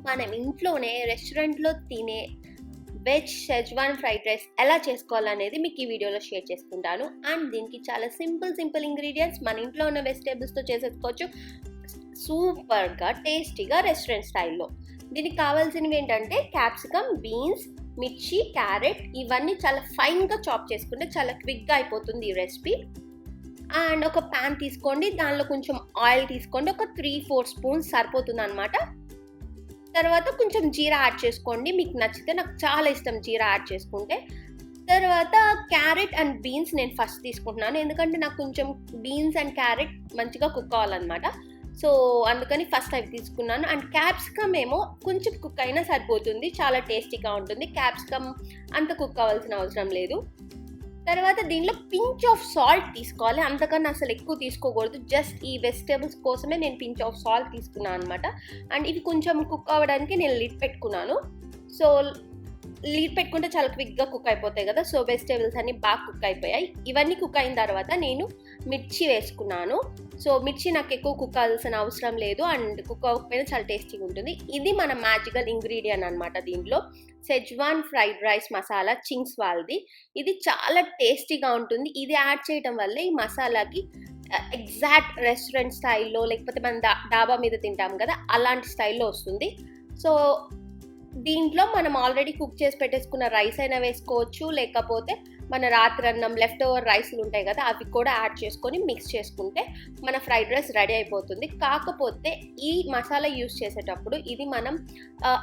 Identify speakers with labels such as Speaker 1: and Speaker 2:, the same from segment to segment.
Speaker 1: మనం ఇంట్లోనే రెస్టారెంట్లో తినే వెజ్ షెజ్వాన్ ఫ్రైడ్ రైస్ ఎలా చేసుకోవాలనేది మీకు ఈ వీడియోలో షేర్ చేసుకుంటాను. అండ్ దీనికి చాలా సింపుల్ ఇంగ్రీడియంట్స్ మన ఇంట్లో ఉన్న వెజిటేబుల్స్తో చేసేసుకోవచ్చు సూపర్గా టేస్టీగా రెస్టారెంట్ స్టైల్లో. దీనికి కావాల్సినవి ఏంటంటే క్యాప్సికమ్, బీన్స్, మిర్చి, క్యారెట్ ఇవన్నీ చాలా ఫైన్గా చాప్ చేసుకుంటే చాలా క్విక్గా అయిపోతుంది ఈ రెసిపీ. అండ్ ఒక ప్యాన్ తీసుకోండి, దానిలో కొంచెం ఆయిల్ తీసుకోండి, ఒక 3-4 స్పూన్స్ సరిపోతుంది అనమాట. తర్వాత కొంచెం జీరా యాడ్ చేసుకోండి మీకు నచ్చితే, నాకు చాలా ఇష్టం జీరా యాడ్ చేసుకుంటే. తర్వాత క్యారెట్ అండ్ బీన్స్ నేను ఫస్ట్ తీసుకుంటున్నాను, ఎందుకంటే నాకు కొంచెం బీన్స్ అండ్ క్యారెట్ మంచిగా కుక్ అవ్వాలన్నమాట. సో అందుకని ఫస్ట్ అవి తీసుకున్నాను. అండ్ క్యాప్సికమ్ ఏమో కొంచెం కుక్ అయినా సరిపోతుంది, చాలా టేస్టీగా ఉంటుంది. క్యాప్సికమ్ అంత కుక్ అవ్వాల్సిన అవసరం లేదు. తర్వాత దీనిలో పించ్ ఆఫ్ సాల్ట్ తీసుకోవాలి, అంతకన్నా అసలు ఎక్కువ తీసుకోకూడదు. జస్ట్ ఈ వెజిటేబుల్స్ కోసమే నేను పించ్ ఆఫ్ సాల్ట్ తీసుకున్నాను అనమాట. అండ్ ఇవి కొంచెం కుక్ అవ్వడానికి నేను లిడ్ పెట్టుకున్నాను. సో లిడ్ పెట్టుకుంటే చాలా క్విక్గా కుక్ అయిపోతాయి కదా. సో వెజిటేబుల్స్ అన్నీ బాగా కుక్ అయిపోయాయి. ఇవన్నీ కుక్ అయిన తర్వాత నేను మిర్చి వేసుకున్నాను. సో మిర్చి నాకు ఎక్కువ కుక్ అవ్వాల్సిన అవసరం లేదు, అండ్ కుక్ అవ్వకపోయినా చాలా టేస్టీగా ఉంటుంది. ఇది మన మ్యాజికల్ ఇంగ్రీడియంట్ అనమాట దీంట్లో, schezwan fried rice masala Ching's వాళ్ళది. ఇది చాలా టేస్టీగా ఉంటుంది. ఇది యాడ్ చేయడం వల్ల ఈ మసాలాకి ఎగ్జాక్ట్ రెస్టారెంట్ స్టైల్లో, లేకపోతే మనం డాబా మీద తింటాం కదా అలాంటి స్టైల్లో వస్తుంది. సో దీంట్లో మనం ఆల్రెడీ కుక్ చేసి పెట్టేసుకున్న రైస్ అయినా వేసుకోవచ్చు, లేకపోతే మన రాత్రి అన్నం లెఫ్ట్ ఓవర్ రైస్లు ఉంటాయి కదా అవి కూడా యాడ్ చేసుకొని మిక్స్ చేసుకుంటే మన ఫ్రైడ్ రైస్ రెడీ అయిపోతుంది. కాకపోతే ఈ మసాలా యూస్ చేసేటప్పుడు ఇది మనం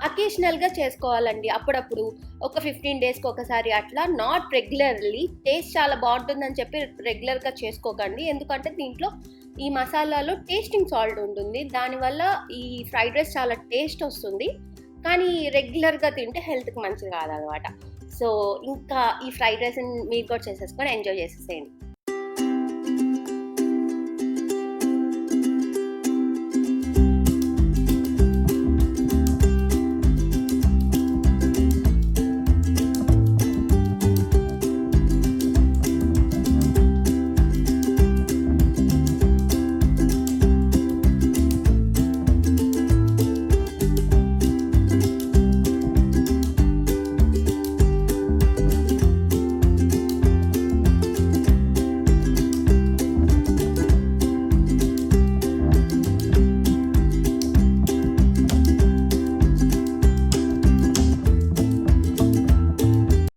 Speaker 1: అకేషనల్గా చేసుకోవాలండి, అప్పుడప్పుడు ఒక 15 డేస్కి ఒకసారి అట్లా, నాట్ రెగ్యులర్లీ. టేస్ట్ చాలా బాగుంటుందని చెప్పి రెగ్యులర్గా చేసుకోకండి, ఎందుకంటే దీంట్లో ఈ మసాలాలో టేస్టింగ్ సాల్ట్ ఉంటుంది, దానివల్ల ఈ ఫ్రైడ్ రైస్ చాలా టేస్ట్ వస్తుంది. కానీ రెగ్యులర్గా తింటే హెల్త్కి మంచిది కాదనమాట. సో ఇంకా ఈ ఫ్రైడ్ రైస్ని మీరు కూడా చేసేసుకొని ఎంజాయ్ చేసేసేయండి.